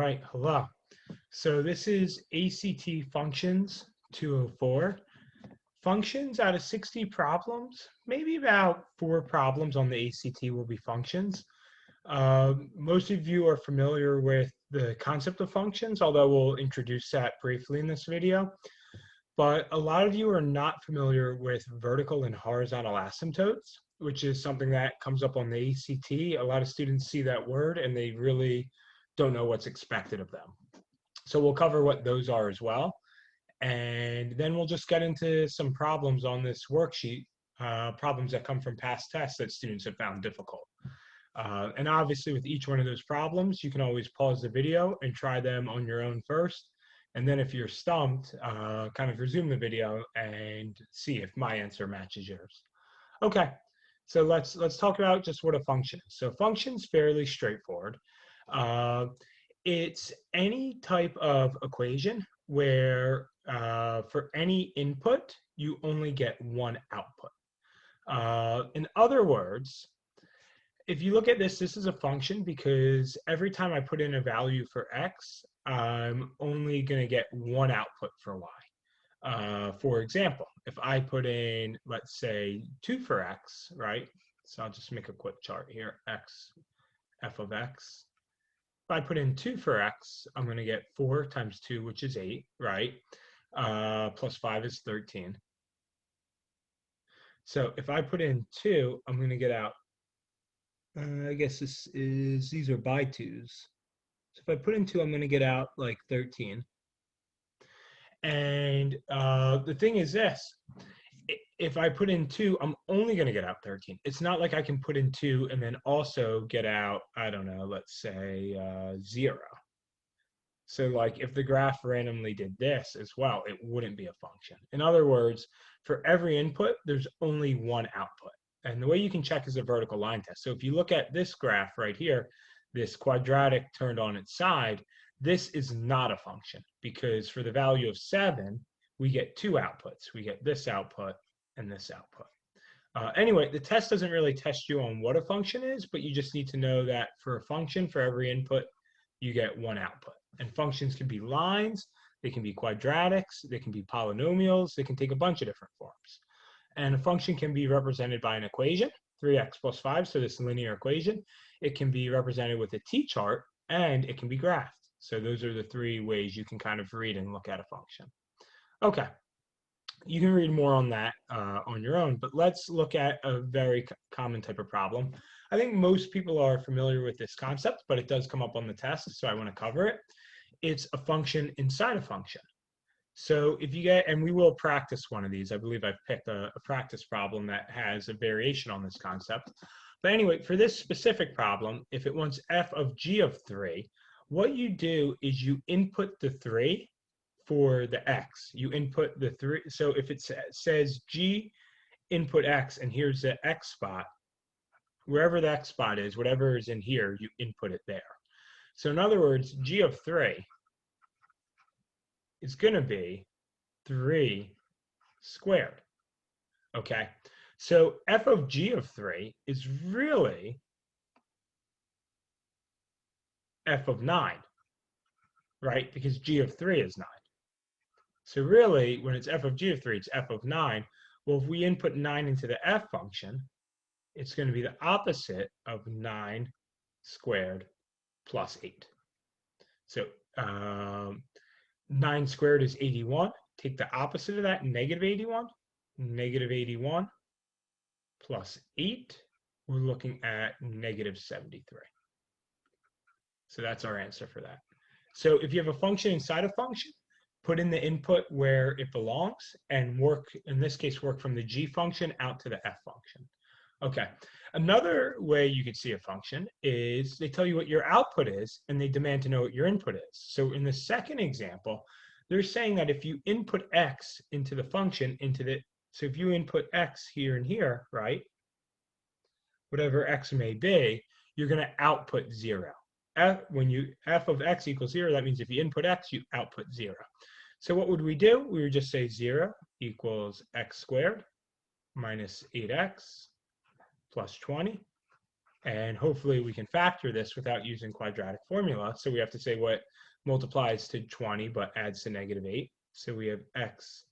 right, hello. So this is ACT Functions 204. Functions out of 60 problems, maybe about 4 problems on the ACT will be functions. Most of you are familiar with the concept of functions, although we'll introduce that briefly in this video. But a lot of you are not familiar with vertical and horizontal asymptotes, which is something that comes up on the ACT. A lot of students see that word and they really don't know what's expected of them. So we'll cover what those are as well. And then we'll just get into some problems on this worksheet, problems that come from past tests that students have found difficult. And obviously with each one of those problems, you can always pause the video and try them on your own first. And then if you're stumped, kind of resume the video and see if my answer matches yours. Okay, so let's talk about just what a function is. So function's fairly straightforward. It's any type of equation where for any input, you only get one output. In other words, if you look at this, this is a function because every time I put in a value for x, I'm only going to get one output for y. For example, if I put in, let's say, 2 for x, right? So I'll just make a quick chart here, x, f of x. If I put in 2 for x, I'm going to get 4 times 2, which is 8, right? Plus 5 is 13. So if I put in 2, I'm going to get out, I guess these are by 2s. So if I put in 2, I'm going to get out like 13. And the thing is this, if I put in 2, I'm only going to get out 13. It's not like I can put in 2 and then also get out, I don't know, let's say 0. So like if the graph randomly did this as well, it wouldn't be a function. In other words, for every input, there's only one output. And the way you can check is a vertical line test. So if you look at this graph right here, this quadratic turned on its side, this is not a function because for the value of 7, we get 2 outputs. We get this output and this output. Anyway, the test doesn't really test you on what a function is, but you just need to know that for a function, for every input, you get one output. And functions can be lines, they can be quadratics, they can be polynomials, they can take a bunch of different forms. And a function can be represented by an equation, 3x plus 5, so this linear equation. It can be represented with a t-chart, and it can be graphed. So those are the 3 ways you can kind of read and look at a function. Okay, you can read more on that on your own, but let's look at a very common type of problem. I think most people are familiar with this concept, but it does come up on the test, so I want to cover it. It's a function inside a function. So if you get, and we will practice one of these, I believe I've picked a practice problem that has a variation on this concept. But anyway, for this specific problem, if it wants f of g of 3, what you do is you input the 3 for the x. You input the 3. So if it says g input x, and here's the x spot, wherever the x spot is, whatever is in here, you input it there. So in other words, g of 3 is going to be 3 squared. Okay, so f of g of 3 is really f of 9, right? Because g of 3 is 9. So really, when it's f of g of 3, it's f of 9. Well, if we input 9 into the f function, it's going to be the opposite of 9 squared plus 8. So 9 squared is 81. Take the opposite of that, negative 81. Negative 81 plus 8, we're looking at negative 73. So that's our answer for that. So if you have a function inside a function, put in the input where it belongs and work, in this case, work from the g function out to the f function. Okay, another way you could see a function is they tell you what your output is and they demand to know what your input is. So in the second example, they're saying that if you input x into the function, so if you input x here and here, right, whatever x may be, you're going to output 0. When you f of x equals 0, that means if you input x, you output 0. So what would we do? We would just say 0 equals x squared minus 8x plus 20. And hopefully we can factor this without using quadratic formula. So we have to say what multiplies to 20 but adds to -8. So we have x,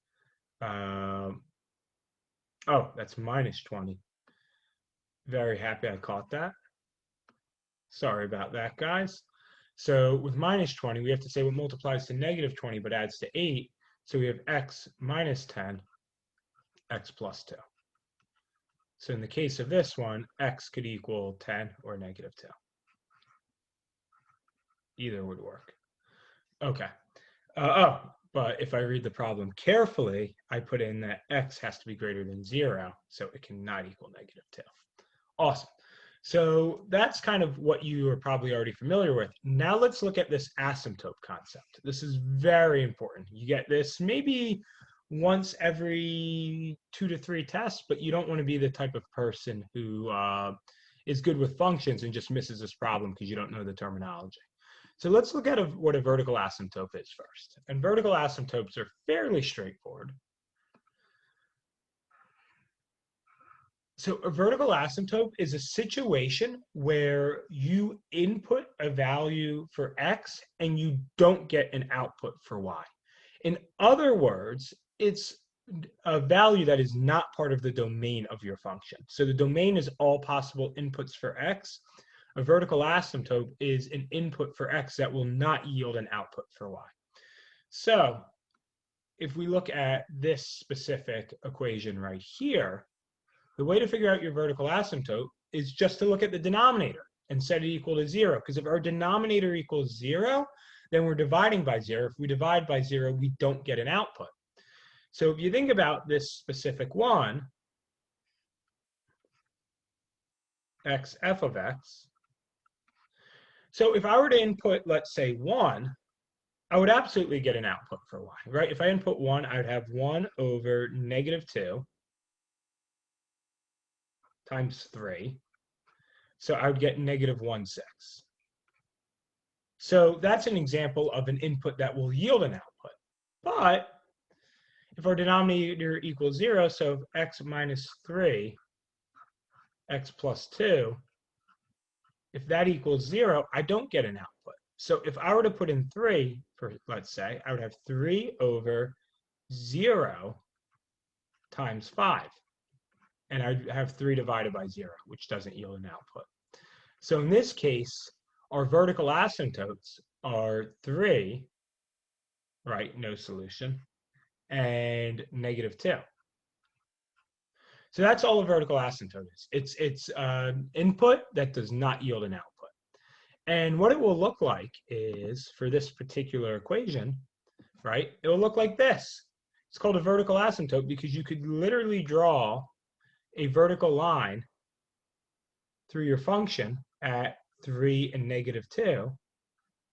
oh, that's minus 20. Very happy I caught that. Sorry about that, guys. So with minus 20, we have to say what multiplies to -20 but adds to 8. So we have x minus 10, x plus 2. So in the case of this one, x could equal 10 or -2. Either would work. Okay. But if I read the problem carefully, I put in that x has to be greater than 0, so it cannot equal -2. Awesome. So that's kind of what you are probably already familiar with. Now let's look at this asymptote concept. This is very important. You get this maybe once every 2 to 3 tests, but you don't want to be the type of person who is good with functions and just misses this problem because you don't know the terminology. So let's look at what a vertical asymptote is first. And vertical asymptotes are fairly straightforward. So a vertical asymptote is a situation where you input a value for x and you don't get an output for y. In other words, it's a value that is not part of the domain of your function. So the domain is all possible inputs for x. A vertical asymptote is an input for x that will not yield an output for y. So if we look at this specific equation right here, the way to figure out your vertical asymptote is just to look at the denominator and set it equal to 0. Because if our denominator equals 0, then we're dividing by 0. If we divide by 0, we don't get an output. So if you think about this specific one, x f of x. So if I were to input, let's say 1, I would absolutely get an output for y, right? If I input 1, I would have 1 over -2 times 3. So I would get -1/6. So that's an example of an input that will yield an output. But if our denominator equals 0, so x minus 3, x plus 2, if that equals 0, I don't get an output. So if I were to put in 3, for let's say, I would have 3 over 0 times 5. And I'd have 3 divided by 0, which doesn't yield an output. So in this case, our vertical asymptotes are 3, right, no solution, and -2. So that's all a vertical asymptote is. It's an input that does not yield an output. And what it will look like is, for this particular equation, right, it will look like this. It's called a vertical asymptote because you could literally draw a vertical line through your function at 3 and -2.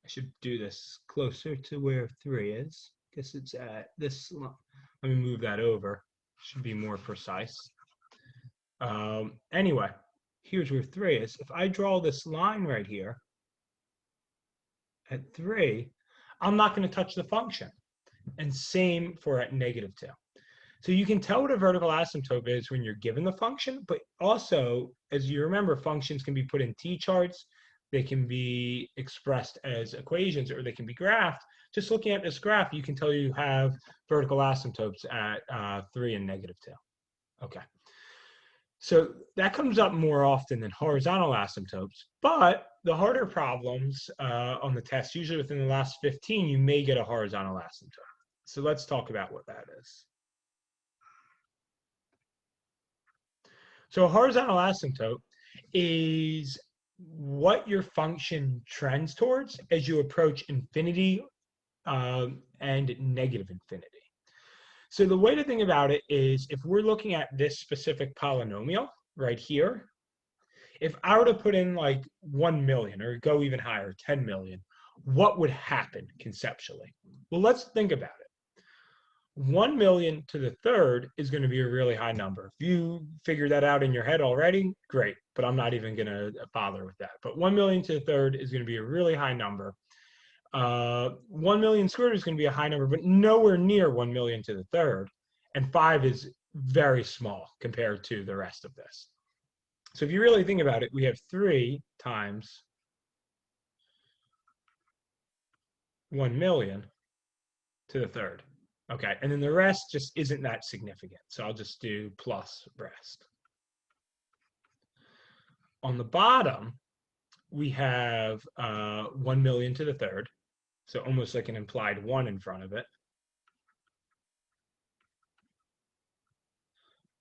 I should do this closer to where 3 is. I guess it's at this line. Let me move that over. Should be more precise. Anyway, here's where 3 is. If I draw this line right here at 3, I'm not going to touch the function. And same for at -2. So you can tell what a vertical asymptote is when you're given the function, but also, as you remember, functions can be put in t-charts, they can be expressed as equations, or they can be graphed. Just looking at this graph, you can tell you have vertical asymptotes at 3 and -2. Okay. So that comes up more often than horizontal asymptotes, but the harder problems on the test, usually within the last 15, you may get a horizontal asymptote. So let's talk about what that is. So a horizontal asymptote is what your function trends towards as you approach infinity and negative infinity. So the way to think about it is, if we're looking at this specific polynomial right here, if I were to put in like 1 million or go even higher, 10 million, what would happen conceptually? Well, let's think about it. 1 million to the third is going to be a really high number. If you figure that out in your head already, great, but I'm not even going to bother with that. But 1 million to the third is going to be a really high number. 1 million squared is going to be a high number, but nowhere near 1 million to the third. And 5 is very small compared to the rest of this. So if you really think about it, we have 3 times 1 million to the third. Okay, and then the rest just isn't that significant. So I'll just do plus rest. On the bottom, we have 1 million to the third. So almost like an implied 1 in front of it.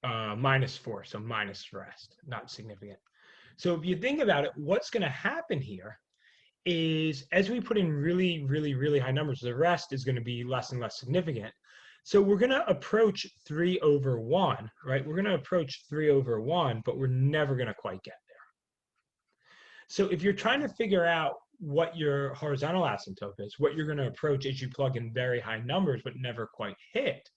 Minus 4, so minus rest, not significant. So if you think about it, what's going to happen here is as we put in really, really, really high numbers, the rest is going to be less and less significant. So we're going to approach 3 over 1, right? We're going to approach 3 over 1, but we're never going to quite get there. So if you're trying to figure out what your horizontal asymptote is, what you're going to approach as you plug in very high numbers but never quite hit,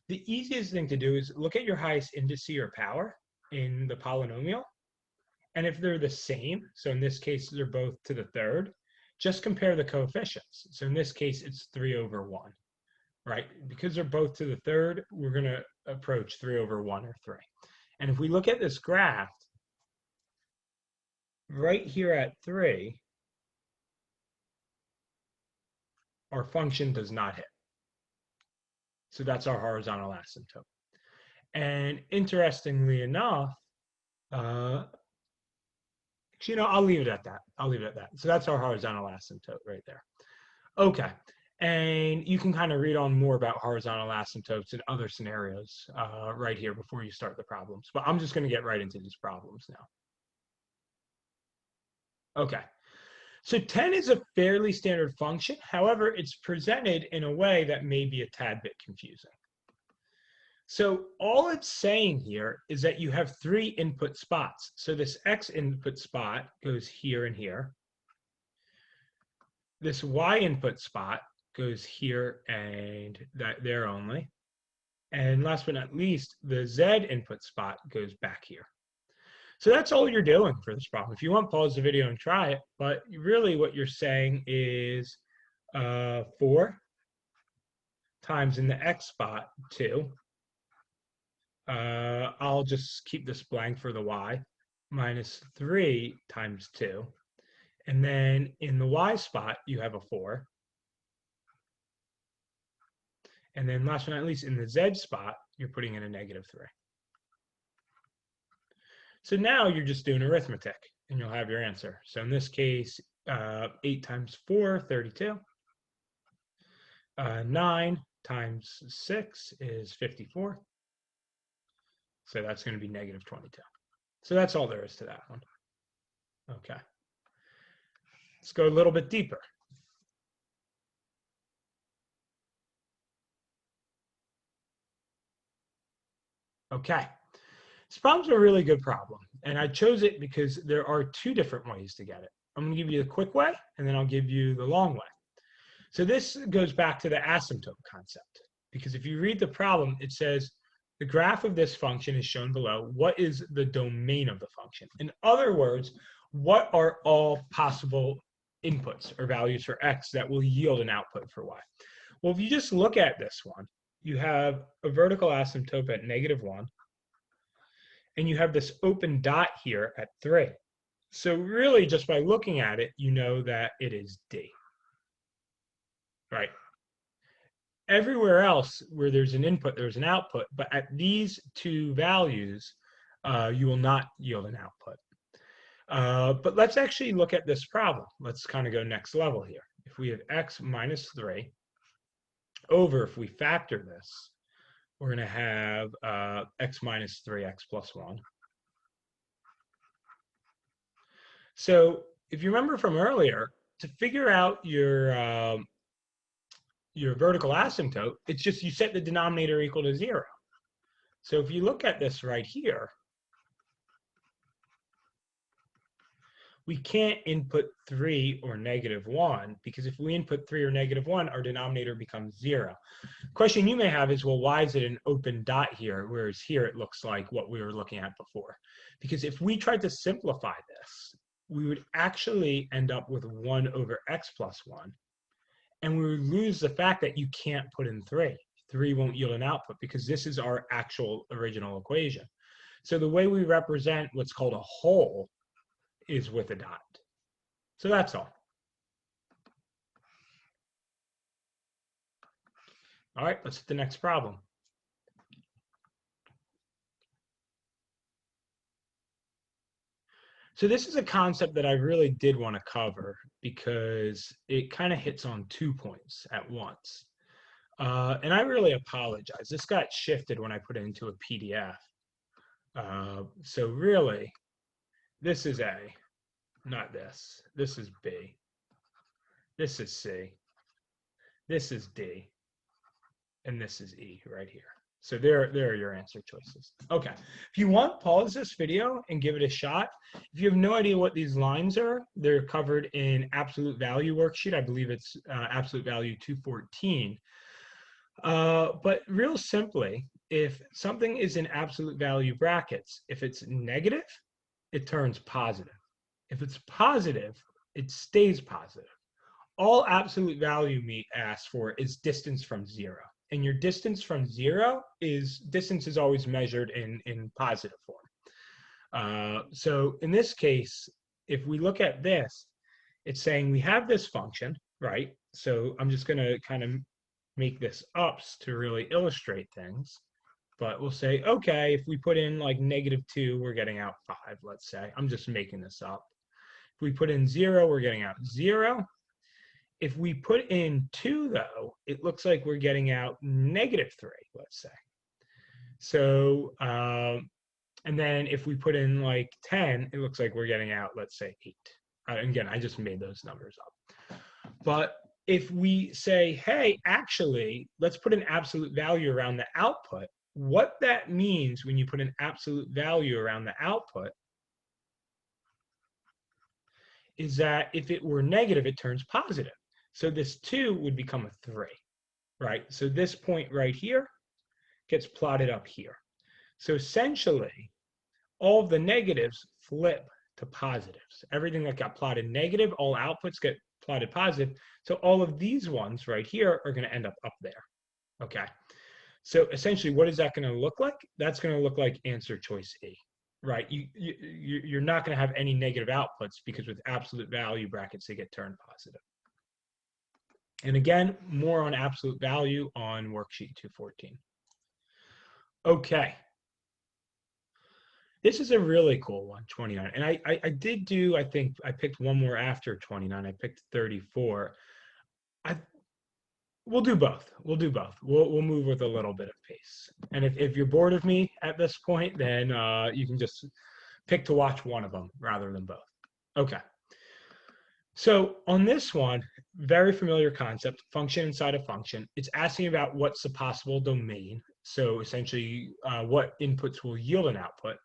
the easiest thing to do is look at your highest indice or power in the polynomial. And if they're the same, so in this case, they're both to the third, just compare the coefficients. So in this case, it's 3 over 1, right? Because they're both to the third, we're going to approach 3 over 1 or 3. And if we look at this graph, right here at 3, our function does not hit. So that's our horizontal asymptote. And interestingly enough, I'll leave it at that. I'll leave it at that. So that's our horizontal asymptote right there. Okay. And you can kind of read on more about horizontal asymptotes in other scenarios right here before you start the problems. But I'm just going to get right into these problems now. Okay. So 10 is a fairly standard function. However, it's presented in a way that may be a tad bit confusing. So all it's saying here is that you have 3 input spots. So this X input spot goes here and here. This Y input spot goes here and there only. And last but not least, the Z input spot goes back here. So that's all you're doing for this problem. If you want, pause the video and try it. But really what you're saying is 4 times in the X spot, 2. I'll just keep this blank for the Y, minus 3 times 2. And then in the Y spot, you have a 4. And then last but not least, in the Z spot, you're putting in a negative 3. So now you're just doing arithmetic, and you'll have your answer. So in this case, 8 times 4, 32. 9 times 6 is 54. So that's going to be negative 22. So that's all there is to that one. Okay. Let's go a little bit deeper. Okay. This problem's a really good problem, and I chose it because there are 2 different ways to get it. I'm going to give you the quick way, and then I'll give you the long way. So this goes back to the asymptote concept, because if you read the problem, it says the graph of this function is shown below. What is the domain of the function? In other words, what are all possible inputs or values for X that will yield an output for Y? Well, if you just look at this one, you have a vertical asymptote at -1, and you have this open dot here at 3. So really, just by looking at it, you know that it is D. Right? Everywhere else where there's an input, there's an output, but at these 2 values, you will not yield an output. But let's actually look at this problem. Let's kind of go next level here. If we have X minus 3 over, if we factor this, we're going to have X minus 3, X plus 1. So if you remember from earlier, to figure out your vertical asymptote, it's just you set the denominator equal to 0. So if you look at this right here, we can't input 3 or -1, because if we input 3 or -1, our denominator becomes 0. Question you may have is, well, why is it an open dot here, whereas here it looks like what we were looking at before? Because if we tried to simplify this, we would actually end up with 1 over X plus 1. And we would lose the fact that you can't put in 3. 3 won't yield an output because this is our actual original equation. So the way we represent what's called a hole is with a dot. So that's all. All right, let's hit the next problem. So this is a concept that I really did want to cover because it kind of hits on 2 points at once. And I really apologize. This got shifted when I put it into a PDF. So really, this is A, not this. This is B. This is C. This is D. And this is E right here. So there are your answer choices. Okay, if you want, pause this video and give it a shot. If you have no idea what these lines are, they're covered in absolute value worksheet. I believe it's absolute value 214. But real simply, if something is in absolute value brackets, if it's negative, it turns positive. If it's positive, it stays positive. All absolute value asks for is distance from 0. And your distance from 0 is, distance is always measured in positive form. So in this case, if we look at this, it's saying we have this function, right? So I'm just going to kind of make this ups to really illustrate things. But we'll say, okay, if we put in like -2, we're getting out 5, let's say. I'm just making this up. If we put in 0, we're getting out 0. If we put in 2, though, it looks like we're getting out -3, let's say. So, and then if we put in like 10, it looks like we're getting out, let's say, 8. Again, I just made those numbers up. But if we say, hey, actually, let's put an absolute value around the output, what that means when you put an absolute value around the output is that if it were negative, it turns positive. So this 2 would become a 3, right? So this point right here gets plotted up here. So essentially, all of the negatives flip to positives. Everything that got plotted negative, all outputs get plotted positive. So all of these ones right here are going to end up there. Okay. So essentially, what is that going to look like? That's going to look like answer choice E, right? You're not going to have any negative outputs because with absolute value brackets, they get turned positive. And again, more on absolute value on worksheet 214. Okay. This is a really cool one, 29. And I did do, I think I picked one more after 29. I picked 34. We'll do both. We'll do both. We'll move with a little bit of pace. And if you're bored of me at this point, then you can just pick to watch one of them rather than both. Okay. So on this one, very familiar concept, function inside a function. It's asking about what's the possible domain. So essentially, what inputs will yield an output.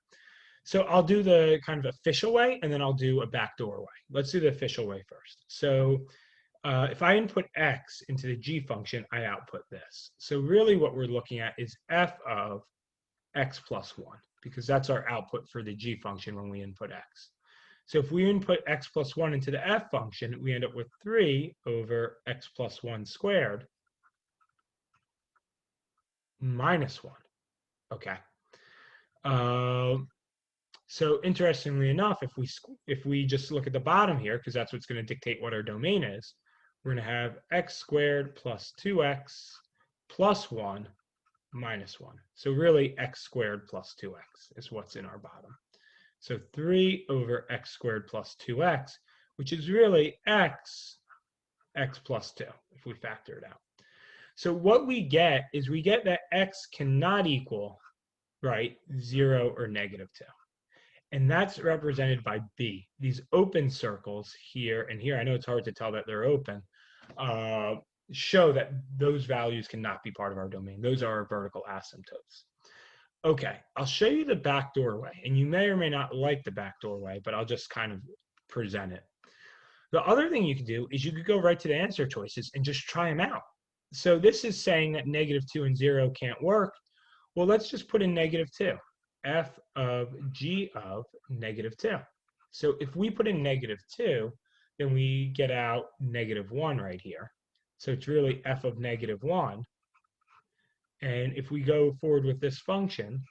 So I'll do the kind of official way, and then I'll do a backdoor way. Let's do the official way first. So if I input x into the g function, I output this. So really what we're looking at is f of x plus 1, because that's our output for the g function when we input x. So if we input x plus 1 into the f function, we end up with 3 over x plus 1 squared minus 1. Okay. So interestingly enough, if we just look at the bottom here, because that's what's going to dictate what our domain is, we're going to have x squared plus 2x plus 1 minus 1. So really x squared plus 2x is what's in our bottom. So 3 over x squared plus 2x, which is really x plus 2, if we factor it out. So what we get is we get that x cannot equal, right, 0 or -2. And that's represented by B. These open circles here and here, I know it's hard to tell that they're open, show that those values cannot be part of our domain. Those are our vertical asymptotes. Okay, I'll show you the backdoor way, and you may or may not like the backdoor way, but I'll just kind of present it. The other thing you can do is you could go right to the answer choices and just try them out. So this is saying that -2 and 0 can't work. Well, let's just put in -2. F of g of -2. So if we put in -2, then we get out -1 right here. So it's really f of -1. And if we go forward with this function,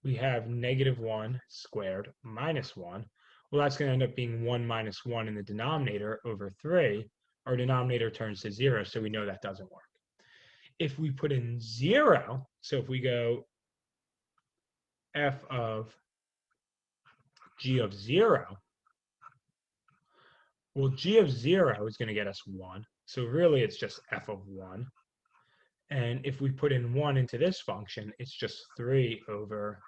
we have -1 squared minus 1. Well, that's going to end up being 1 minus 1 in the denominator over 3. Our denominator turns to 0, so we know that doesn't work. If we put in 0, so if we go f of g of 0, well, g of 0 is going to get us 1. So really, it's just f of 1. And if we put in 1 into this function, it's just 3 over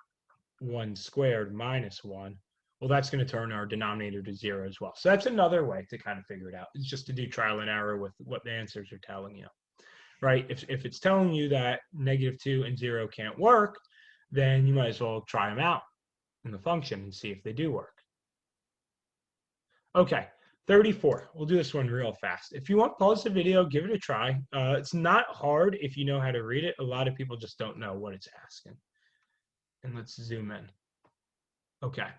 1 squared minus 1. Well, that's going to turn our denominator to 0 as well. So that's another way to kind of figure it out. It's just to do trial and error with what the answers are telling you, right? If it's telling you that -2 and 0 can't work, then you might as well try them out in the function and see if they do work. Okay, 34. We'll do this one real fast. If you want, pause the video, give it a try. It's not hard if you know how to read it. A lot of people just don't know what it's asking. And let's zoom in. Okay.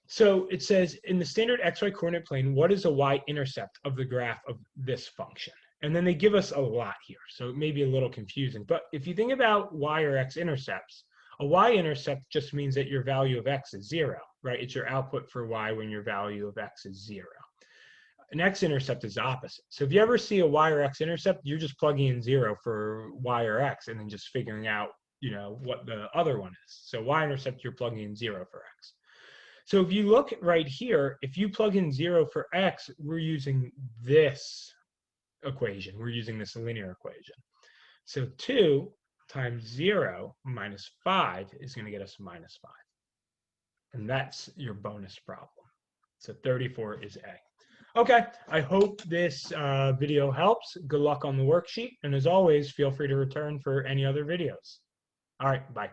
So it says, in the standard xy coordinate plane, what is the y-intercept of the graph of this function? And then they give us a lot here, so it may be a little confusing. But if you think about y or x intercepts, a y-intercept just means that your value of x is 0, right? It's your output for y when your value of x is 0. An x-intercept is the opposite. So if you ever see a y or x-intercept, you're just plugging in 0 for y or x and then just figuring out, what the other one is. So y-intercept, you're plugging in 0 for x. So if you look right here, if you plug in 0 for x, we're using this equation. We're using this linear equation. So 2 times 0 minus 5 is going to get us minus 5. And that's your bonus problem. So 34 is A. Okay, I hope this video helps. Good luck on the worksheet. And as always, feel free to return for any other videos. All right, bye.